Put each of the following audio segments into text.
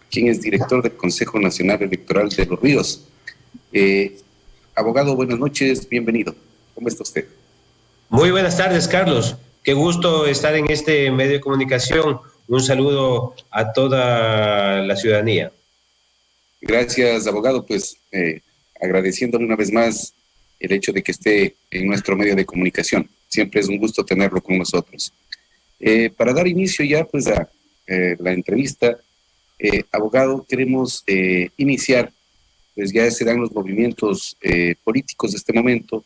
quien es director del Consejo Nacional Electoral de Los Ríos. Abogado, buenas noches, bienvenido. ¿Cómo está usted? Muy buenas tardes, Carlos. Qué gusto estar en este medio de comunicación. Un saludo a toda la ciudadanía. Gracias, abogado. Pues agradeciéndole una vez más el hecho de que esté en nuestro medio de comunicación. Siempre es un gusto tenerlo con nosotros. Para dar inicio ya pues a la entrevista, abogado, queremos iniciar, pues ya se dan los movimientos políticos de este momento,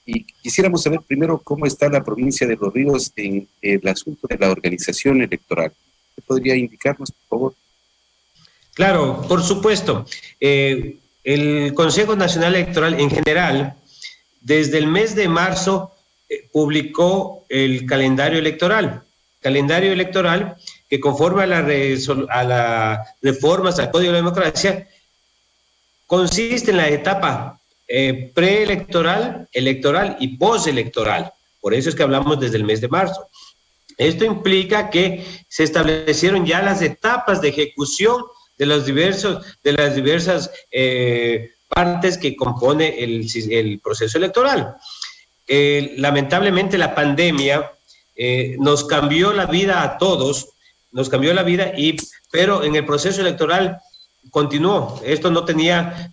y quisiéramos saber primero cómo está la provincia de Los Ríos en el asunto de la organización electoral. ¿Usted podría indicarnos, por favor? Claro, por supuesto. El Consejo Nacional Electoral en general, desde el mes de marzo, publicó el calendario electoral que conforme a las reformas al Código de la Democracia, consiste en la etapa preelectoral, electoral y postelectoral. Por eso es que hablamos desde el mes de marzo. Esto implica que se establecieron ya las etapas de ejecución de las diversas partes que compone el proceso electoral. Lamentablemente la pandemia nos cambió la vida a todos, pero en el proceso electoral continuó. Esto no tenía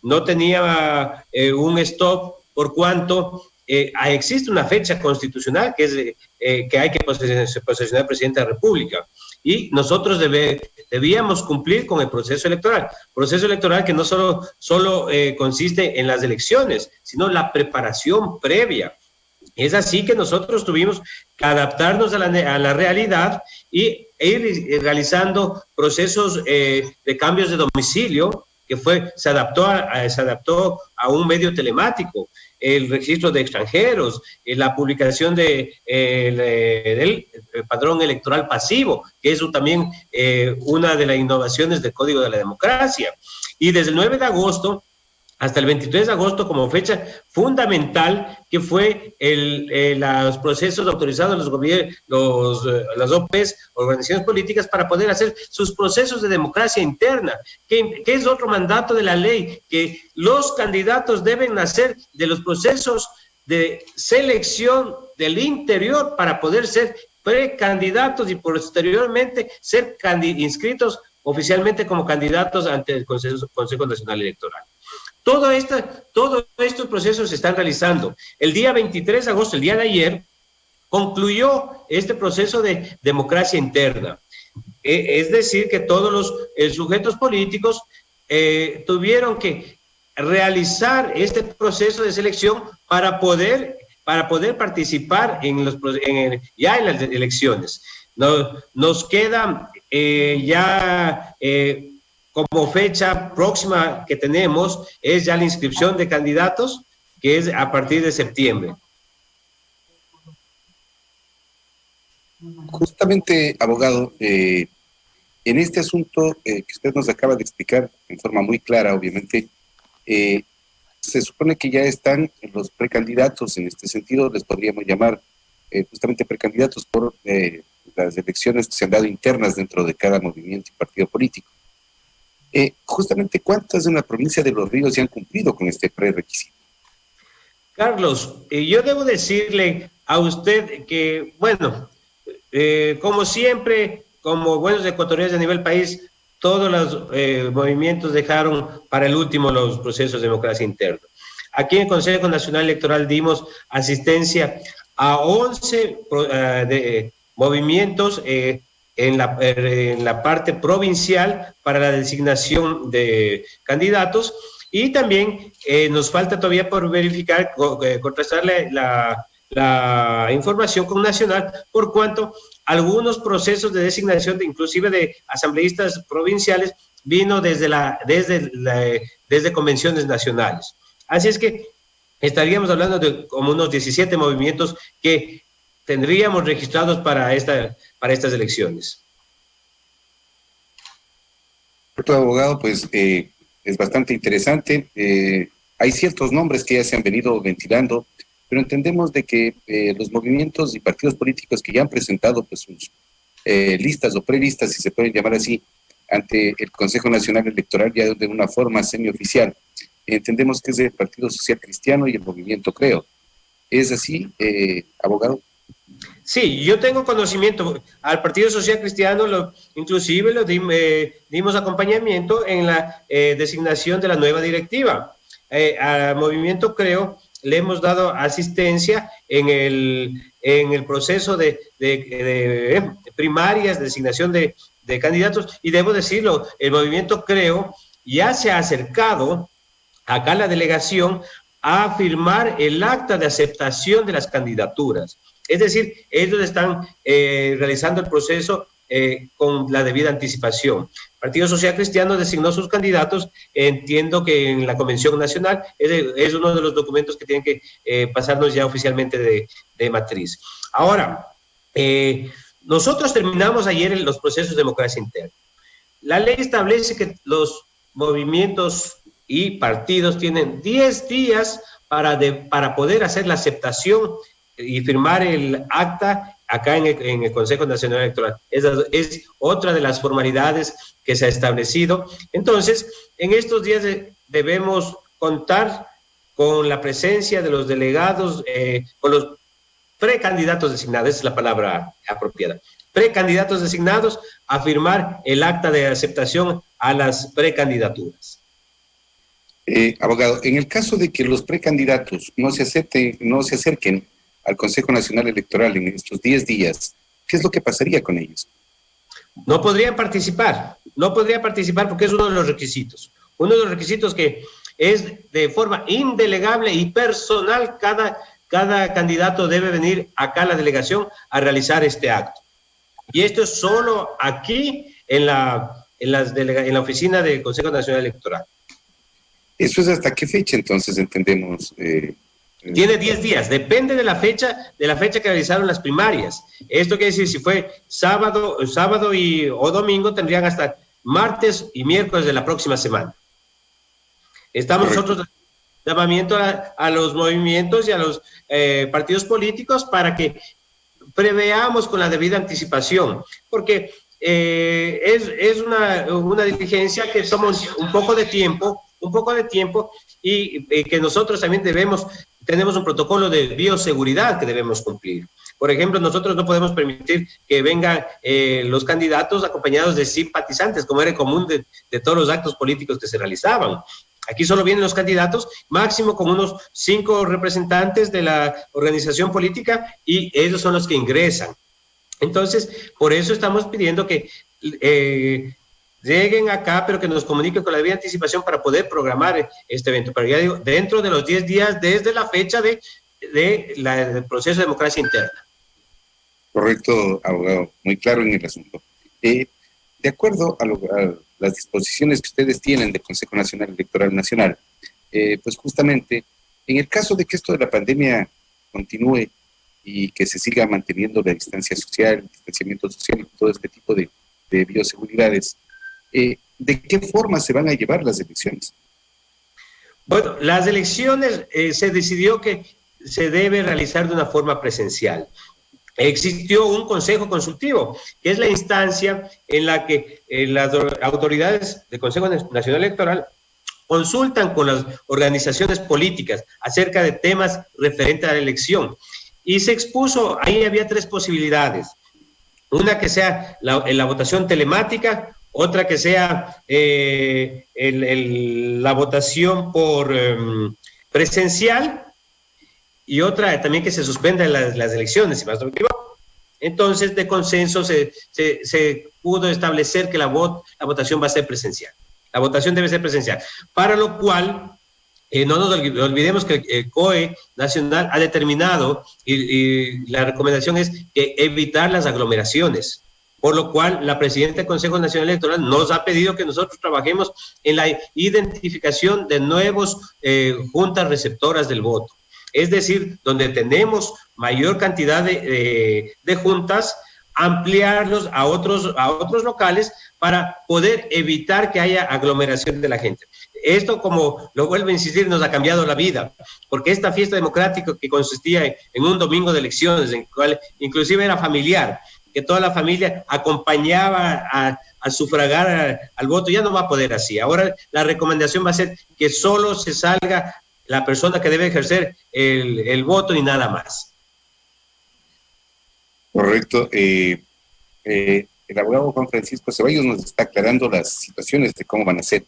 un stop, por cuanto existe una fecha constitucional que es que hay que posesionar al presidente de la República, y nosotros debíamos cumplir con el proceso electoral que no solo consiste en las elecciones, sino la preparación previa. Es así que nosotros tuvimos que adaptarnos a la realidad e ir realizando procesos de cambios de domicilio, que se adaptó a un medio telemático, el registro de extranjeros, la publicación del padrón electoral pasivo, que es también una de las innovaciones del Código de la Democracia. Y desde el 9 de agosto hasta el 23 de agosto como fecha fundamental, que fue los procesos autorizados las OPs, organizaciones políticas, para poder hacer sus procesos de democracia interna, que es otro mandato de la ley, que los candidatos deben nacer de los procesos de selección del interior para poder ser precandidatos y posteriormente ser inscritos oficialmente como candidatos ante el Consejo Nacional Electoral. Todos estos procesos se están realizando. El día 23 de agosto, el día de ayer, concluyó este proceso de democracia interna. Es decir, que todos los sujetos políticos tuvieron que realizar este proceso de selección para poder participar en las elecciones. Nos queda como fecha próxima que tenemos es ya la inscripción de candidatos, que es a partir de septiembre. Justamente, abogado, en este asunto que usted nos acaba de explicar en forma muy clara, obviamente, se supone que ya están los precandidatos. En este sentido les podríamos llamar justamente precandidatos por las elecciones que se han dado internas dentro de cada movimiento y partido político. Justamente, ¿cuántas en la provincia de Los Ríos ya han cumplido con este prerequisito? Carlos, yo debo decirle a usted que, bueno, como siempre, como buenos ecuatorianos a nivel país, todos los movimientos dejaron para el último los procesos de democracia interna. Aquí en el Consejo Nacional Electoral dimos asistencia a 11 movimientos en la parte provincial para la designación de candidatos, y también nos falta todavía por verificar, contrastar la información con nacional, por cuanto algunos procesos de designación, inclusive de asambleístas provinciales, vino desde convenciones nacionales. Así es que estaríamos hablando de como unos 17 movimientos que tendríamos registrados para estas elecciones. Abogado, pues es bastante interesante. Hay ciertos nombres que ya se han venido ventilando, pero entendemos de que los movimientos y partidos políticos que ya han presentado pues sus listas o prelistas, si se pueden llamar así, ante el Consejo Nacional Electoral ya de una forma semioficial. Entendemos que es el Partido Social Cristiano y el Movimiento Creo. ¿Es así, abogado? Sí, yo tengo conocimiento. Al Partido Social Cristiano inclusive dimos acompañamiento en la designación de la nueva directiva. Al Movimiento Creo le hemos dado asistencia en el proceso de primarias, designación de candidatos, y debo decirlo, el Movimiento Creo ya se ha acercado acá a la delegación a firmar el acta de aceptación de las candidaturas. Es decir, ellos están realizando el proceso con la debida anticipación. El Partido Social Cristiano designó sus candidatos, entiendo que en la Convención Nacional es uno de los documentos que tienen que pasarnos ya oficialmente de matriz. Ahora, nosotros terminamos ayer los procesos de democracia interna. La ley establece que los movimientos y partidos tienen 10 días para poder hacer la aceptación y firmar el acta acá en el Consejo Nacional Electoral. Es otra de las formalidades que se ha establecido. Entonces, en estos días debemos contar con la presencia de los delegados, con los precandidatos designados, esa es la palabra apropiada, precandidatos designados a firmar el acta de aceptación a las precandidaturas. Abogado, en el caso de que los precandidatos no se acerquen al Consejo Nacional Electoral en estos 10 días, ¿qué es lo que pasaría con ellos? No podrían participar porque es uno de los requisitos. Uno de los requisitos que es de forma indelegable y personal, cada candidato debe venir acá a la delegación a realizar este acto. Y esto es solo aquí en la oficina del Consejo Nacional Electoral. ¿Eso es hasta qué fecha entonces entendemos? Tiene 10 días, depende de la fecha que realizaron las primarias. Esto quiere decir, si fue sábado o domingo, tendrían hasta martes y miércoles de la próxima semana. Estamos nosotros dando llamamiento a los movimientos y a los partidos políticos para que preveamos con la debida anticipación, porque es una diligencia que toma un poco de tiempo y que nosotros también tenemos un protocolo de bioseguridad que debemos cumplir. Por ejemplo, nosotros no podemos permitir que vengan los candidatos acompañados de simpatizantes, como era común de todos los actos políticos que se realizaban. Aquí solo vienen los candidatos, máximo con unos 5 representantes de la organización política, y ellos son los que ingresan. Entonces, por eso estamos pidiendo que lleguen acá, pero que nos comuniquen con la debida anticipación para poder programar este evento. Pero ya digo, dentro de los 10 días desde la fecha del proceso de democracia interna. Correcto, abogado, muy claro en el asunto. De acuerdo a las disposiciones que ustedes tienen del Consejo Nacional Electoral Nacional, pues justamente, en el caso de que esto de la pandemia continúe y que se siga manteniendo la distancia social, el distanciamiento social y todo este tipo de bioseguridades, ¿de qué forma se van a llevar las elecciones? Bueno, las elecciones se decidió que se debe realizar de una forma presencial. Existió un consejo consultivo, que es la instancia en la que las autoridades del Consejo Nacional Electoral consultan con las organizaciones políticas acerca de temas referentes a la elección. Y se expuso, ahí había 3 posibilidades. Una que sea la votación telemática, otra que sea la votación por presencial, y otra también que se suspendan las elecciones, si más no me equivoco. Entonces, de consenso se pudo establecer que la votación va a ser presencial. La votación debe ser presencial. Para lo cual, no nos olvidemos que el COE nacional ha determinado, y la recomendación es que evitar las aglomeraciones. Por lo cual, la presidenta del Consejo Nacional Electoral nos ha pedido que nosotros trabajemos en la identificación de nuevos juntas receptoras del voto. Es decir, donde tenemos mayor cantidad de juntas, ampliarlos a otros locales para poder evitar que haya aglomeración de la gente. Esto, como lo vuelvo a insistir, nos ha cambiado la vida, porque esta fiesta democrática que consistía en un domingo de elecciones, en el cual inclusive era familiar, que toda la familia acompañaba a a sufragar al voto, ya no va a poder así. Ahora la recomendación va a ser que solo se salga la persona que debe ejercer el voto y nada más. Correcto. El abogado Juan Francisco Ceballos nos está aclarando las situaciones de cómo van a ser.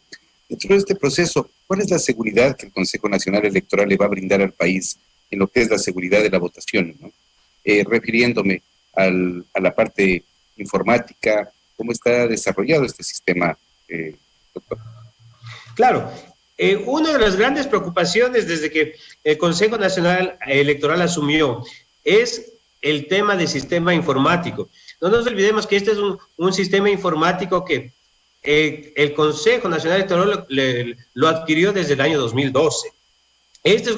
Dentro de este proceso, ¿cuál es la seguridad que el Consejo Nacional Electoral le va a brindar al país en lo que es la seguridad de la votación, ¿no? Refiriéndome a la parte informática, ¿cómo está desarrollado este sistema, doctor? Claro, una de las grandes preocupaciones desde que el Consejo Nacional Electoral asumió es el tema del sistema informático. No nos olvidemos que este es un sistema informático que el Consejo Nacional Electoral lo adquirió desde el año 2012. Este es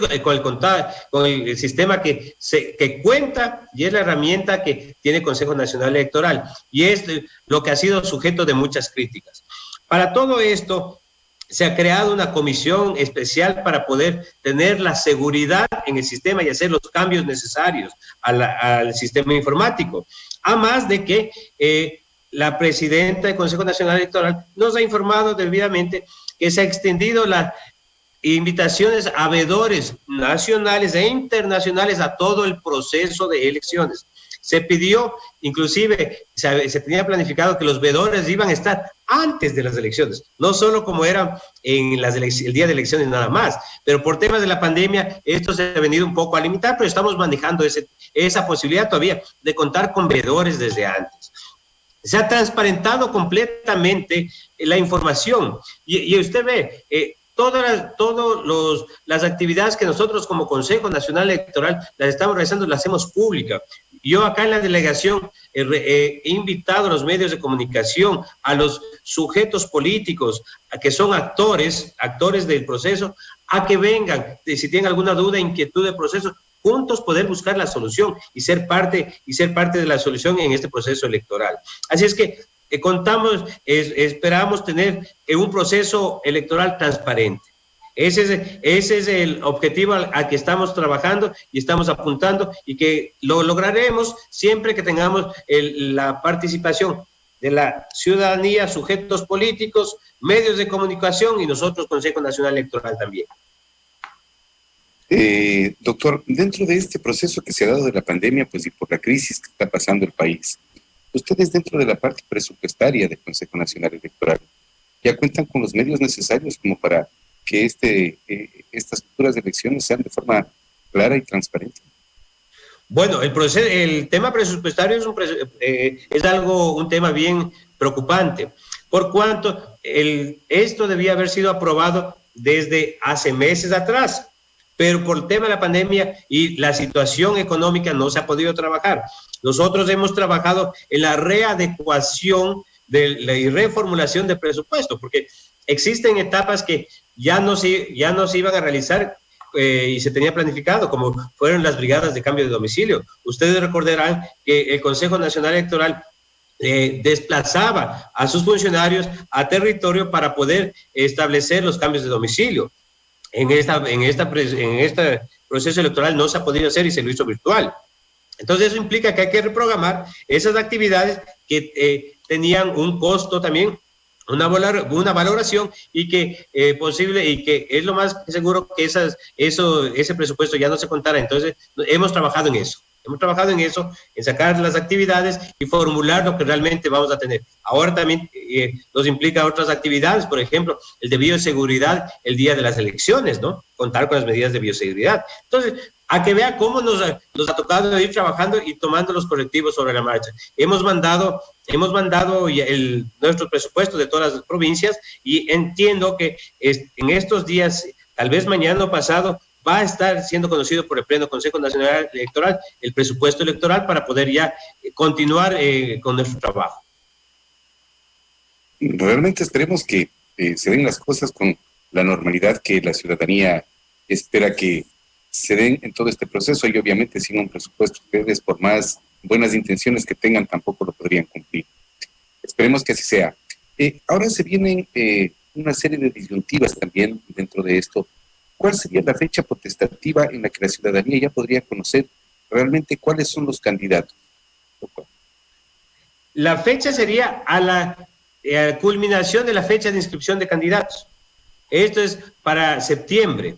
con el sistema que cuenta y es la herramienta que tiene el Consejo Nacional Electoral y es lo que ha sido sujeto de muchas críticas. Para todo esto se ha creado una comisión especial para poder tener la seguridad en el sistema y hacer los cambios necesarios al sistema informático. Además de que la presidenta del Consejo Nacional Electoral nos ha informado debidamente que se ha extendido las invitaciones a veedores nacionales e internacionales a todo el proceso de elecciones. Se pidió, inclusive, se tenía planificado que los veedores iban a estar antes de las elecciones, no solo como era en el día de elecciones nada más, pero por temas de la pandemia esto se ha venido un poco a limitar, pero estamos manejando esa posibilidad todavía de contar con veedores desde antes. Se ha completamente la información y usted ve, todas las actividades que nosotros como Consejo Nacional Electoral las estamos realizando, las hacemos públicas. Yo acá en la delegación he invitado a los medios de comunicación, a los sujetos políticos, a que son actores del proceso, a que vengan, si tienen alguna duda, inquietud del proceso, juntos poder buscar la solución y ser parte de la solución en este proceso electoral. Así es que esperamos tener un proceso electoral transparente. Ese es el objetivo al que estamos trabajando y estamos apuntando y que lo lograremos siempre que tengamos la participación de la ciudadanía, sujetos políticos, medios de comunicación y nosotros, Consejo Nacional Electoral también. Doctor, dentro de este proceso que se ha dado de la pandemia, pues y por la crisis que está pasando el país, ustedes dentro de la parte presupuestaria del Consejo Nacional Electoral ya cuentan con los medios necesarios como para que estas futuras elecciones sean de forma clara y transparente. Bueno, el tema presupuestario es un tema bien preocupante, por cuanto esto debía haber sido aprobado desde hace meses atrás, pero por el tema de la pandemia y la situación económica no se ha podido trabajar. Nosotros hemos trabajado en la readecuación y reformulación del presupuesto, porque existen etapas que ya no se iban a realizar y se tenía planificado, como fueron las brigadas de cambio de domicilio. Ustedes recordarán que el Consejo Nacional Electoral desplazaba a sus funcionarios a territorio para poder establecer los cambios de domicilio. En este proceso electoral no se ha podido hacer y se lo hizo virtual. Entonces eso implica que hay que reprogramar esas actividades que tenían un costo también, una valoración y que es lo más seguro que ese presupuesto ya no se contara. Entonces hemos trabajado en eso. En sacar las actividades y formular lo que realmente vamos a tener. Ahora también nos implica otras actividades, por ejemplo, el de bioseguridad el día de las elecciones, ¿no? Contar con las medidas de bioseguridad. Entonces, a que vea cómo nos ha tocado ir trabajando y tomando los correctivos sobre la marcha. Hemos mandado nuestro presupuesto de todas las provincias y entiendo que en estos días, tal vez mañana o pasado, va a estar siendo conocido por el Pleno Consejo Nacional Electoral el presupuesto electoral para poder ya continuar con nuestro trabajo. Realmente esperemos que se den las cosas con la normalidad que la ciudadanía espera que se den en todo este proceso y obviamente sin un presupuesto ustedes, por más buenas intenciones que tengan, tampoco lo podrían cumplir. Esperemos que así sea. Ahora se vienen una serie de disyuntivas también dentro de esto. ¿Cuál sería la fecha potestativa en la que la ciudadanía ya podría conocer realmente cuáles son los candidatos? La fecha sería culminación de la fecha de inscripción de candidatos. Esto es para septiembre.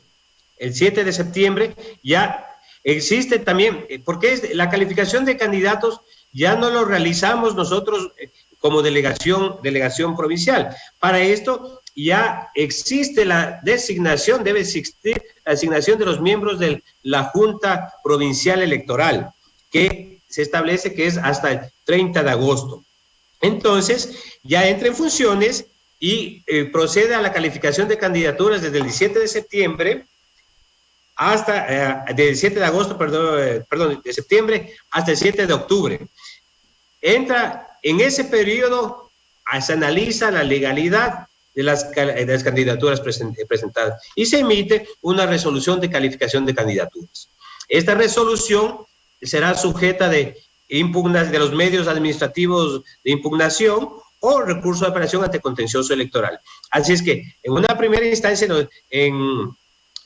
El 7 de septiembre ya existe también, porque la calificación de candidatos ya no lo realizamos nosotros como delegación provincial. Para esto ya existe la designación, debe existir la asignación de los miembros de la Junta Provincial Electoral, que se establece que es hasta el 30 de agosto. Entonces, ya entra en funciones y procede a la calificación de candidaturas desde el 17 de septiembre hasta, del 7 de agosto, de septiembre hasta el 7 de octubre. Entra en ese periodo, se analiza la legalidad de las candidaturas presentadas y se emite una resolución de calificación de candidaturas. Esta resolución será sujeta de los medios administrativos de impugnación o recurso de apelación ante contencioso electoral. Así es que en una primera instancia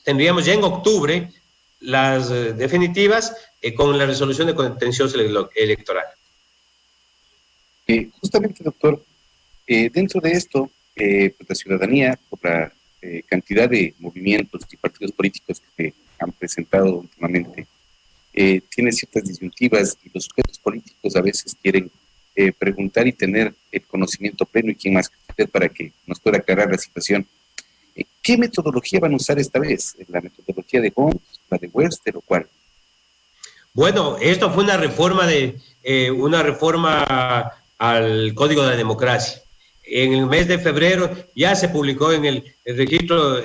tendríamos ya en octubre las definitivas con la resolución de contencioso electoral. Justamente, doctor, dentro de esto, pues la ciudadanía, por la cantidad de movimientos y partidos políticos que han presentado últimamente, tiene ciertas disyuntivas y los sujetos políticos a veces quieren preguntar y tener el conocimiento pleno y quién más que usted para que nos pueda aclarar la situación. ¿Qué metodología van a usar esta vez? ¿La metodología de Homs, la de Webster o cuál? Bueno, esto fue una reforma al Código de la Democracia. En el mes de febrero ya se publicó en el registro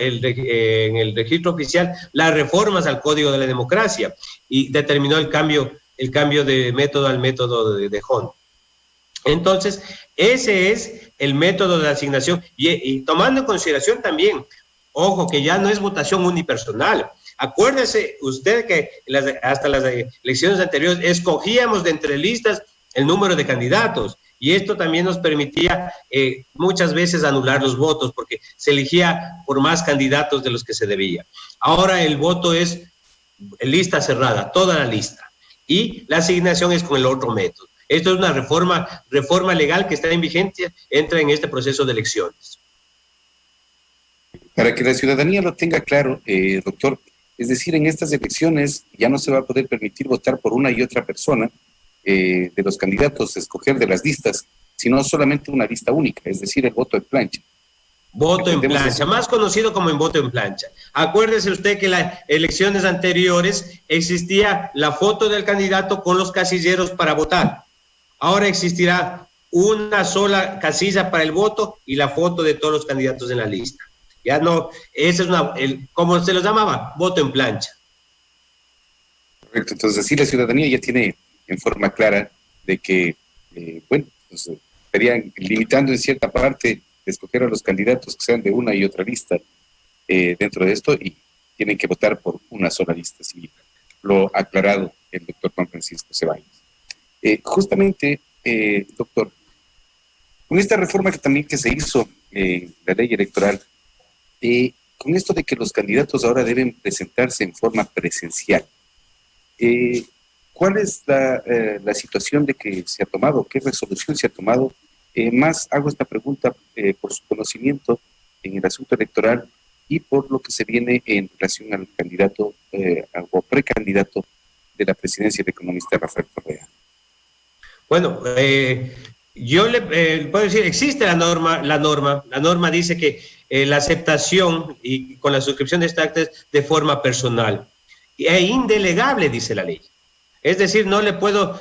oficial las reformas al Código de la Democracia y determinó el cambio de método al método de Homs. Entonces, ese es el método de asignación y tomando en consideración también, ojo, que ya no es votación unipersonal. Acuérdese usted que hasta las elecciones anteriores escogíamos de entre listas el número de candidatos y esto también nos permitía muchas veces anular los votos porque se elegía por más candidatos de los que se debía. Ahora el voto es lista cerrada, toda la lista, y la asignación es con el otro método. Esto es una reforma legal que está en vigencia, entra en este proceso de elecciones. Para que la ciudadanía lo tenga claro, doctor, es decir, en estas elecciones ya no se va a poder permitir votar por una y otra persona de los candidatos, escoger de las listas, sino solamente una lista única, es decir, el voto en plancha. Voto en plancha, más conocido como en voto en plancha. Acuérdese usted que en las elecciones anteriores existía la foto del candidato con los casilleros para votar. Ahora existirá una sola casilla para el voto y la foto de todos los candidatos en la lista. Ya no, esa es como se los llamaba, voto en plancha. Correcto, entonces así la ciudadanía ya tiene en forma clara de que, pues, estarían limitando en cierta parte de escoger a los candidatos que sean de una y otra lista dentro de esto y tienen que votar por una sola lista, así lo ha aclarado el doctor Juan Francisco Ceballos. Justamente, doctor, con esta reforma que se hizo la ley electoral, con esto de que los candidatos ahora deben presentarse en forma presencial, ¿cuál es la situación de que se ha tomado? ¿Qué resolución se ha tomado? Más hago esta pregunta por su conocimiento en el asunto electoral y por lo que se viene en relación al candidato o precandidato de la presidencia del economista Rafael Correa. Bueno, yo le puedo decir, existe la norma dice que la aceptación y con la suscripción de estas actas de forma personal e indelegable, dice la ley. Es decir, no le puedo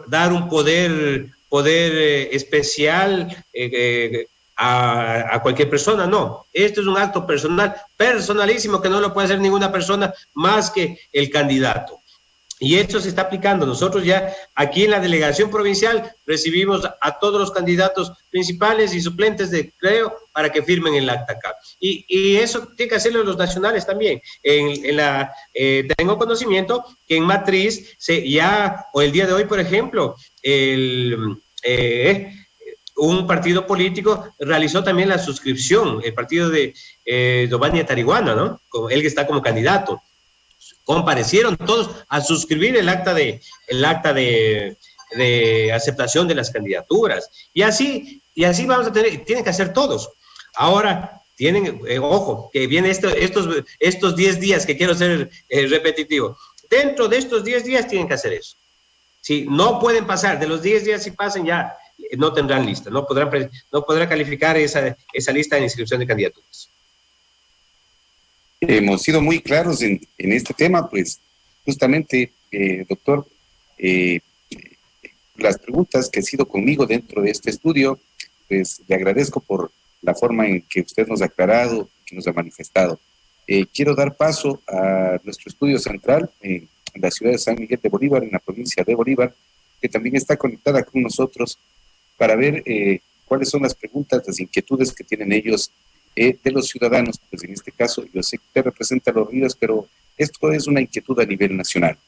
dar un poder especial a cualquier persona, no. Esto es un acto personalísimo que no lo puede hacer ninguna persona más que el candidato. Y esto se está aplicando. Nosotros ya aquí en la delegación provincial recibimos a todos los candidatos principales y suplentes de creo para que firmen el acta acá. Y eso tiene que hacerlo los nacionales también. Tengo conocimiento que en Matriz o el día de hoy, por ejemplo, un partido político realizó también la suscripción, el partido de Giovanni Atariguana, ¿no? Él que está como candidato. Comparecieron todos a suscribir el acta de aceptación de las candidaturas. Y así Y así vamos a tener, tienen que hacer todos. Ahora, tienen, ojo, que viene estos 10 días, que quiero ser repetitivo. Dentro de estos 10 días tienen que hacer eso. Si no pueden pasar, de los 10 días si pasen ya no tendrán lista, no podrá calificar esa lista de inscripción de candidaturas. Hemos sido muy claros en este tema, pues justamente, doctor, las preguntas que ha sido conmigo dentro de este estudio, pues le agradezco por la forma en que usted nos ha aclarado, que nos ha manifestado. Quiero dar paso a nuestro estudio central en la ciudad de San Miguel de Bolívar, en la provincia de Bolívar, que también está conectada con nosotros para ver cuáles son las preguntas, las inquietudes que tienen ellos de los ciudadanos. Pues en este caso, yo sé que usted representa a Los Ríos, pero esto es una inquietud a nivel nacional.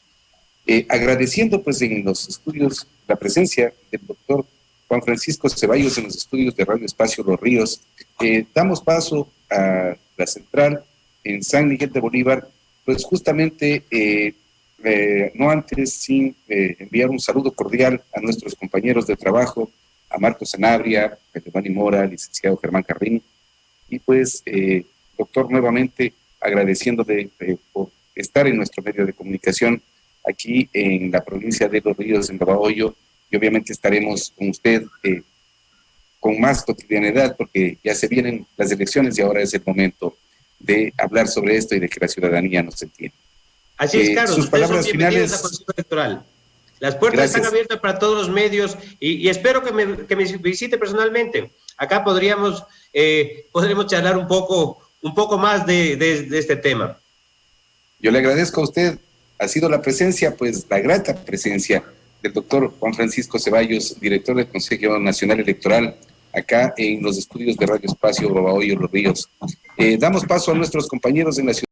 Agradeciendo pues en los estudios la presencia del doctor Juan Francisco Ceballos en los estudios de Radio Espacio Los Ríos, damos paso a la central en San Miguel de Bolívar, pues justamente no antes sin enviar un saludo cordial a nuestros compañeros de trabajo, a Marcos Sanabria, a Giovanni Mora, al licenciado Germán Carrín, y pues, doctor, nuevamente agradeciéndole por estar en nuestro medio de comunicación aquí en la provincia de Los Ríos, en Babahoyo, y obviamente estaremos con usted con más cotidianidad, porque ya se vienen las elecciones y ahora es el momento de hablar sobre esto y de que la ciudadanía nos entienda. Así es, Carlos. Sus palabras finales. A Consejo Electoral. Las puertas están abiertas para todos los medios y espero que me visite personalmente. Acá podremos charlar un poco más de este tema. Yo le agradezco a usted. Ha sido la presencia, pues la grata presencia del doctor Juan Francisco Ceballos, director del Consejo Nacional Electoral, acá en los estudios de Radio Espacio Babahoyo Los Ríos. Damos paso a nuestros compañeros en la ciudad.